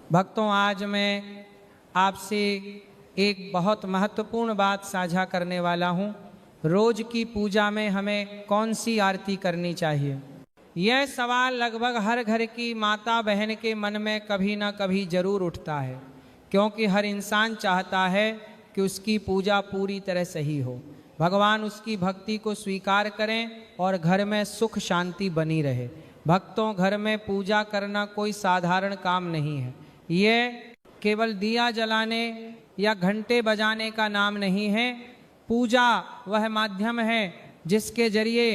भक्तों, आज मैं आपसे एक बहुत महत्वपूर्ण बात साझा करने वाला हूँ। रोज की पूजा में हमें कौन सी आरती करनी चाहिए, यह सवाल लगभग हर घर की माता बहन के मन में कभी ना कभी जरूर उठता है, क्योंकि हर इंसान चाहता है कि उसकी पूजा पूरी तरह सही हो, भगवान उसकी भक्ति को स्वीकार करें और घर में सुख शांति बनी रहे। भक्तों, घर में पूजा करना कोई साधारण काम नहीं है। ये केवल दिया जलाने या घंटे बजाने का नाम नहीं है। पूजा वह माध्यम है जिसके जरिए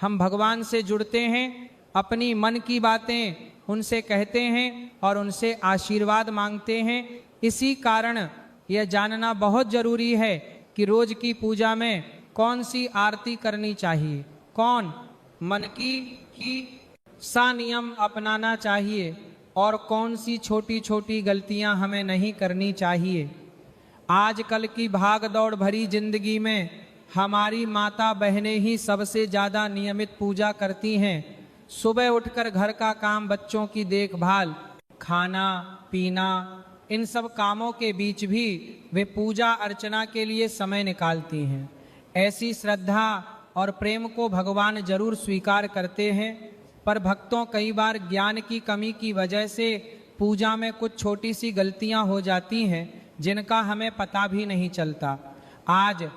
हम भगवान से जुड़ते हैं, अपनी मन की बातें उनसे कहते हैं और उनसे आशीर्वाद मांगते हैं। इसी कारण यह जानना बहुत जरूरी है कि रोज की पूजा में कौन सी आरती करनी चाहिए, कौन मन की सा नियम अपनाना चाहिए और कौन सी छोटी छोटी गलतियां हमें नहीं करनी चाहिए। आजकल की भाग दौड़ भरी जिंदगी में हमारी माता बहनें ही सबसे ज़्यादा नियमित पूजा करती हैं। सुबह उठकर घर का काम, बच्चों की देखभाल, खाना पीना, इन सब कामों के बीच भी वे पूजा अर्चना के लिए समय निकालती हैं। ऐसी श्रद्धा और प्रेम को भगवान जरूर स्वीकार करते हैं, पर भक्तों, कई बार ज्ञान की कमी की वजह से पूजा में कुछ छोटी सी गलतियां हो जाती हैं जिनका हमें पता भी नहीं चलता। आज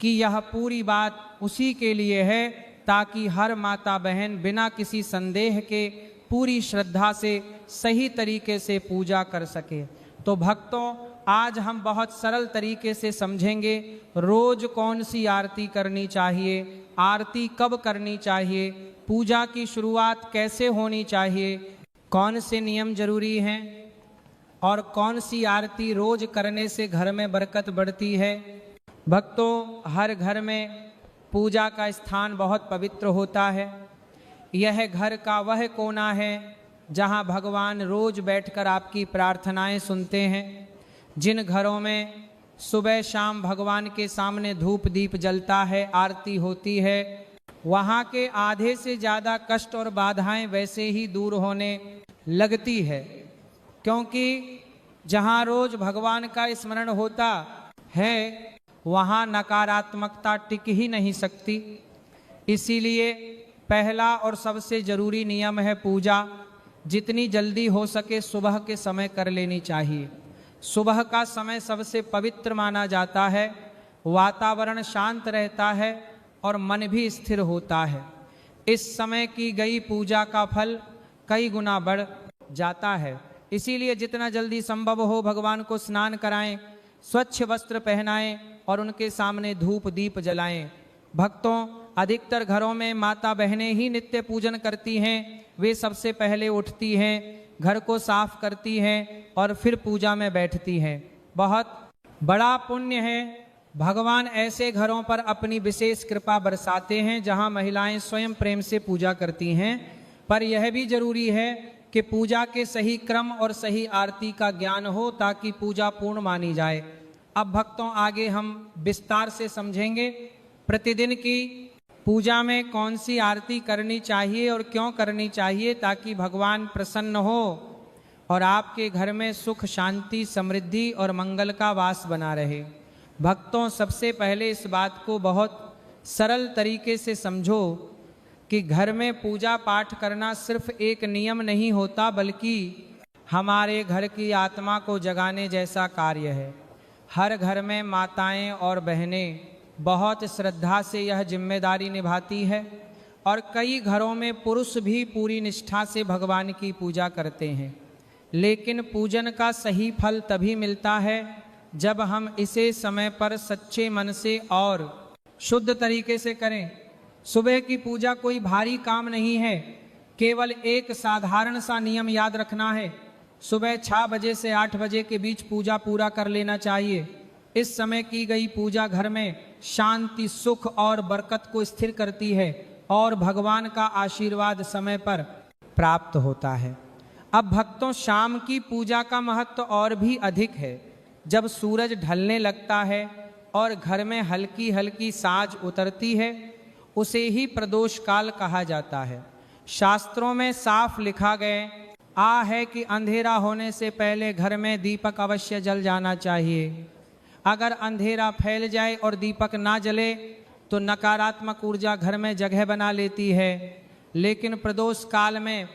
की यह पूरी बात उसी के लिए है, ताकि हर माता बहन बिना किसी संदेह के पूरी श्रद्धा से सही तरीके से पूजा कर सके। तो भक्तों, आज हम बहुत सरल तरीके से समझेंगे रोज कौन सी आरती करनी चाहिए, आरती कब करनी चाहिए, पूजा की शुरुआत कैसे होनी चाहिए, कौन से नियम जरूरी हैं और कौन सी आरती रोज करने से घर में बरकत बढ़ती है। भक्तों, हर घर में पूजा का स्थान बहुत पवित्र होता है। यह घर का वह कोना है जहां भगवान रोज बैठकर आपकी प्रार्थनाएं सुनते हैं। जिन घरों में सुबह शाम भगवान के सामने धूप दीप जलता है, आरती होती है, वहाँ के आधे से ज़्यादा कष्ट और बाधाएं वैसे ही दूर होने लगती है, क्योंकि जहाँ रोज भगवान का स्मरण होता है वहाँ नकारात्मकता टिक ही नहीं सकती। इसीलिए पहला और सबसे ज़रूरी नियम है पूजा जितनी जल्दी हो सके सुबह के समय कर लेनी चाहिए। सुबह का समय सबसे पवित्र माना जाता है, वातावरण शांत रहता है और मन भी स्थिर होता है। इस समय की गई पूजा का फल कई गुना बढ़ जाता है। इसीलिए जितना जल्दी संभव हो भगवान को स्नान कराएं, स्वच्छ वस्त्र पहनाएं और उनके सामने धूप दीप जलाएं। भक्तों, अधिकतर घरों में माता बहनें ही नित्य पूजन करती हैं। वे सबसे पहले उठती हैं, घर को साफ करती हैं और फिर पूजा में बैठती हैं। बहुत बड़ा पुण्य है। भगवान ऐसे घरों पर अपनी विशेष कृपा बरसाते हैं जहां महिलाएं स्वयं प्रेम से पूजा करती हैं। पर यह भी जरूरी है कि पूजा के सही क्रम और सही आरती का ज्ञान हो ताकि पूजा पूर्ण मानी जाए। अब भक्तों, आगे हम विस्तार से समझेंगे प्रतिदिन की पूजा में कौन सी आरती करनी चाहिए और क्यों करनी चाहिए, ताकि भगवान प्रसन्न हो और आपके घर में सुख शांति समृद्धि और मंगल का वास बना रहे। भक्तों, सबसे पहले इस बात को बहुत सरल तरीके से समझो कि घर में पूजा पाठ करना सिर्फ एक नियम नहीं होता, बल्कि हमारे घर की आत्मा को जगाने जैसा कार्य है। हर घर में माताएं और बहनें बहुत श्रद्धा से यह जिम्मेदारी निभाती है और कई घरों में पुरुष भी पूरी निष्ठा से भगवान की पूजा करते हैं। लेकिन पूजन का सही फल तभी मिलता है जब हम इसे समय पर सच्चे मन से और शुद्ध तरीके से करें। सुबह की पूजा कोई भारी काम नहीं है, केवल एक साधारण सा नियम याद रखना है। सुबह 6 बजे से 8 बजे के बीच पूजा पूरा कर लेना चाहिए। इस समय की गई पूजा घर में शांति, सुख और बरकत को स्थिर करती है और भगवान का आशीर्वाद समय पर प्राप्त होता है। अब भक्तों, शाम की पूजा का महत्व और भी अधिक है। जब सूरज ढलने लगता है और घर में हल्की हल्की साँझ उतरती है, उसे ही प्रदोष काल कहा जाता है। शास्त्रों में साफ लिखा गया है कि अंधेरा होने से पहले घर में दीपक अवश्य जल जाना चाहिए। अगर अंधेरा फैल जाए और दीपक ना जले तो नकारात्मक ऊर्जा घर में जगह बना लेती है। लेकिन प्रदोष काल में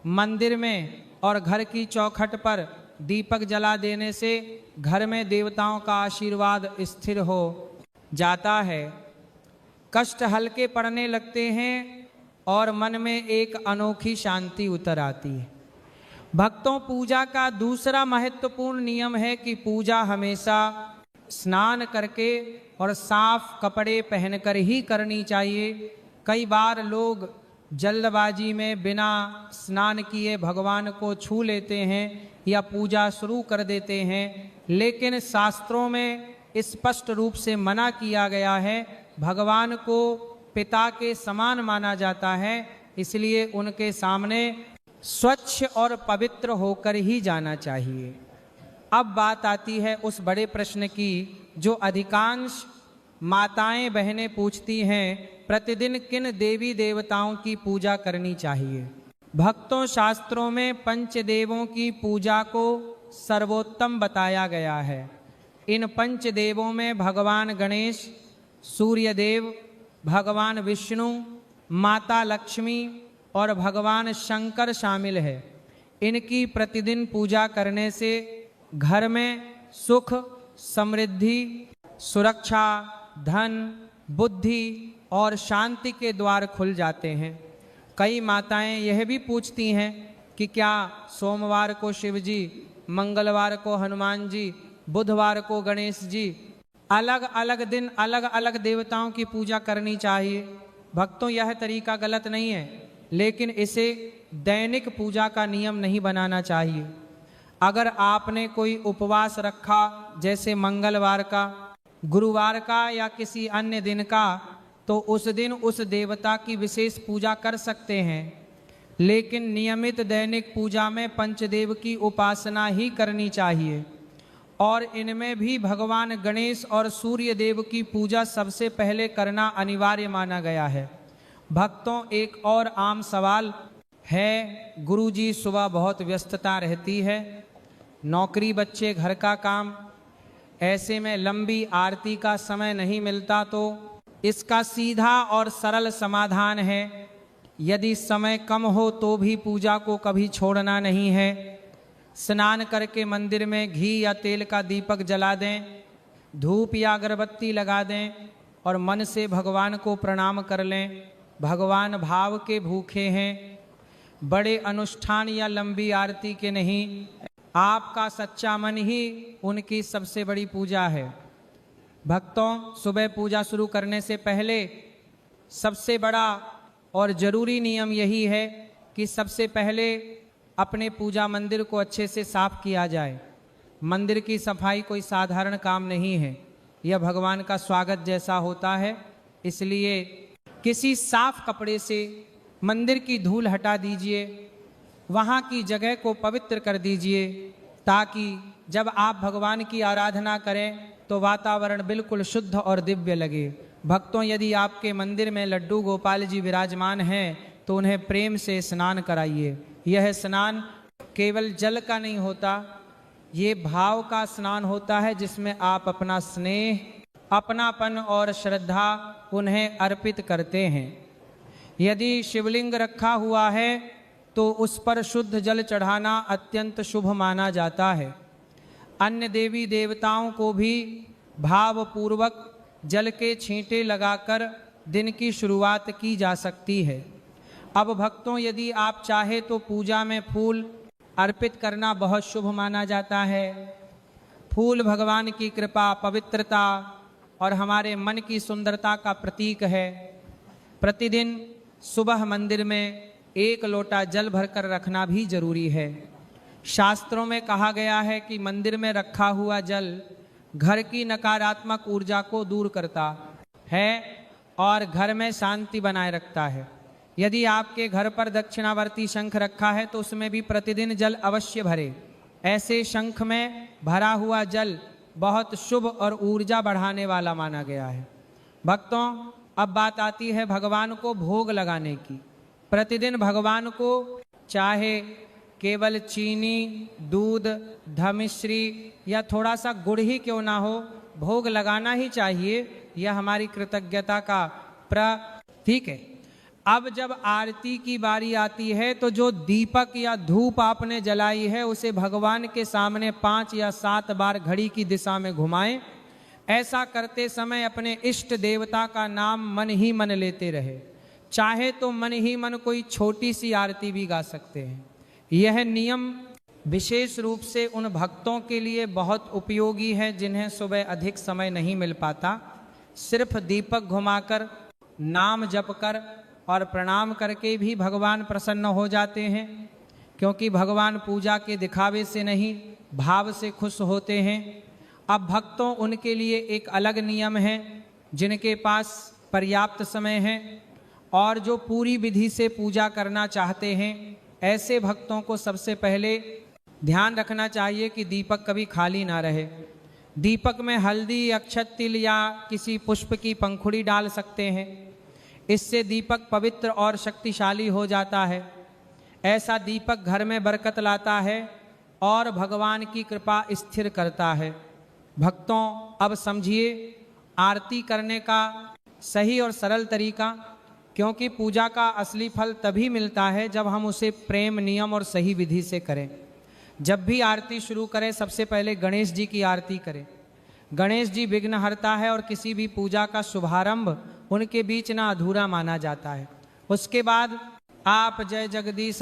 मंदिर में और घर की चौखट पर दीपक जला देने से घर में देवताओं का आशीर्वाद स्थिर हो जाता है। कष्ट हल्के पड़ने लगते हैं और मन में एक अनोखी शांति उतर आती है। भक्तों, पूजा का दूसरा महत्वपूर्ण नियम है कि पूजा हमेशा स्नान करके और साफ कपड़े पहनकर ही करनी चाहिए। कई बार लोग जल्दबाजी में बिना स्नान किए भगवान को छू लेते हैं या पूजा शुरू कर देते हैं, लेकिन शास्त्रों में स्पष्ट रूप से मना किया गया है। भगवान को पिता के समान माना जाता है, इसलिए उनके सामने स्वच्छ और पवित्र होकर ही जाना चाहिए। अब बात आती है उस बड़े प्रश्न की जो अधिकांश माताएं बहनें पूछती हैं, प्रतिदिन किन देवी देवताओं की पूजा करनी चाहिए। भक्तों, शास्त्रों में पंचदेवों की पूजा को सर्वोत्तम बताया गया है। इन पंचदेवों में भगवान गणेश, सूर्यदेव, भगवान विष्णु, माता लक्ष्मी और भगवान शंकर शामिल है। इनकी प्रतिदिन पूजा करने से घर में सुख, समृद्धि, सुरक्षा, धन, बुद्धि और शांति के द्वार खुल जाते हैं। कई माताएं यह भी पूछती हैं कि क्या सोमवार को शिव जी, मंगलवार को हनुमान जी, बुधवार को गणेश जी, अलग अलग दिन अलग अलग देवताओं की पूजा करनी चाहिए। भक्तों, यह तरीका गलत नहीं है, लेकिन इसे दैनिक पूजा का नियम नहीं बनाना चाहिए। अगर आपने कोई उपवास रखा, जैसे मंगलवार का, गुरुवार का या किसी अन्य दिन का, तो उस दिन उस देवता की विशेष पूजा कर सकते हैं। लेकिन नियमित दैनिक पूजा में पंचदेव की उपासना ही करनी चाहिए और इनमें भी भगवान गणेश और सूर्य देव की पूजा सबसे पहले करना अनिवार्य माना गया है। भक्तों, एक और आम सवाल है, गुरुजी सुबह बहुत व्यस्तता रहती है, नौकरी, बच्चे, घर का काम, ऐसे में लंबी आरती का समय नहीं मिलता। तो इसका सीधा और सरल समाधान है, यदि समय कम हो तो भी पूजा को कभी छोड़ना नहीं है। स्नान करके मंदिर में घी या तेल का दीपक जला दें, धूप या अगरबत्ती लगा दें और मन से भगवान को प्रणाम कर लें। भगवान भाव के भूखे हैं, बड़े अनुष्ठान या लंबी आरती के नहीं। आपका सच्चा मन ही उनकी सबसे बड़ी पूजा है। भक्तों, सुबह पूजा शुरू करने से पहले सबसे बड़ा और ज़रूरी नियम यही है कि सबसे पहले अपने पूजा मंदिर को अच्छे से साफ किया जाए। मंदिर की सफाई कोई साधारण काम नहीं है, यह भगवान का स्वागत जैसा होता है। इसलिए किसी साफ कपड़े से मंदिर की धूल हटा दीजिए, वहाँ की जगह को पवित्र कर दीजिए, ताकि जब आप भगवान की आराधना करें तो वातावरण बिल्कुल शुद्ध और दिव्य लगे। भक्तों, यदि आपके मंदिर में लड्डू गोपाल जी विराजमान हैं तो उन्हें प्रेम से स्नान कराइए। यह स्नान केवल जल का नहीं होता, ये भाव का स्नान होता है, जिसमें आप अपना स्नेह, अपनापन और श्रद्धा उन्हें अर्पित करते हैं। यदि शिवलिंग रखा हुआ है तो उस पर शुद्ध जल चढ़ाना अत्यंत शुभ माना जाता है। अन्य देवी देवताओं को भी भावपूर्वक जल के छींटे लगाकर दिन की शुरुआत की जा सकती है। अब भक्तों, यदि आप चाहे तो पूजा में फूल अर्पित करना बहुत शुभ माना जाता है। फूल भगवान की कृपा, पवित्रता और हमारे मन की सुंदरता का प्रतीक है। प्रतिदिन सुबह मंदिर में 1 लोटा जल भरकर रखना भी जरूरी है। शास्त्रों में कहा गया है कि मंदिर में रखा हुआ जल घर की नकारात्मक ऊर्जा को दूर करता है और घर में शांति बनाए रखता है। यदि आपके घर पर दक्षिणावर्ती शंख रखा है तो उसमें भी प्रतिदिन जल अवश्य भरे। ऐसे शंख में भरा हुआ जल बहुत शुभ और ऊर्जा बढ़ाने वाला माना गया है। भक्तों, अब बात आती है भगवान को भोग लगाने की। प्रतिदिन भगवान को चाहे केवल चीनी, दूध, धमिश्री या थोड़ा सा गुड़ ही क्यों ना हो, भोग लगाना ही चाहिए। यह हमारी कृतज्ञता का प्रतीक है। अब जब आरती की बारी आती है तो जो दीपक या धूप आपने जलाई है उसे भगवान के सामने 5 या 7 बार घड़ी की दिशा में घुमाएं। ऐसा करते समय अपने इष्ट देवता का नाम मन ही मन लेते रहे। चाहे तो मन ही मन कोई छोटी सी आरती भी गा सकते हैं। यह नियम विशेष रूप से उन भक्तों के लिए बहुत उपयोगी है जिन्हें सुबह अधिक समय नहीं मिल पाता। सिर्फ दीपक घुमाकर, नाम जप कर और प्रणाम करके भी भगवान प्रसन्न हो जाते हैं, क्योंकि भगवान पूजा के दिखावे से नहीं, भाव से खुश होते हैं। अब भक्तों, उनके लिए एक अलग नियम है। जिनके पास पर्याप्त समय है और जो पूरी विधि से पूजा करना चाहते हैं, ऐसे भक्तों को सबसे पहले ध्यान रखना चाहिए कि दीपक कभी खाली ना रहे। दीपक में हल्दी, अक्षत, तिल या किसी पुष्प की पंखुड़ी डाल सकते हैं। इससे दीपक पवित्र और शक्तिशाली हो जाता है। ऐसा दीपक घर में बरकत लाता है और भगवान की कृपा स्थिर करता है। भक्तों, अब समझिए आरती करने का सही और सरल तरीका, क्योंकि पूजा का असली फल तभी मिलता है जब हम उसे प्रेम, नियम और सही विधि से करें। जब भी आरती शुरू करें सबसे पहले गणेश जी की आरती करें। गणेश जी विघ्नहर्ता है और किसी भी पूजा का शुभारंभ उनके बीच ना अधूरा माना जाता है। उसके बाद आप जय जगदीश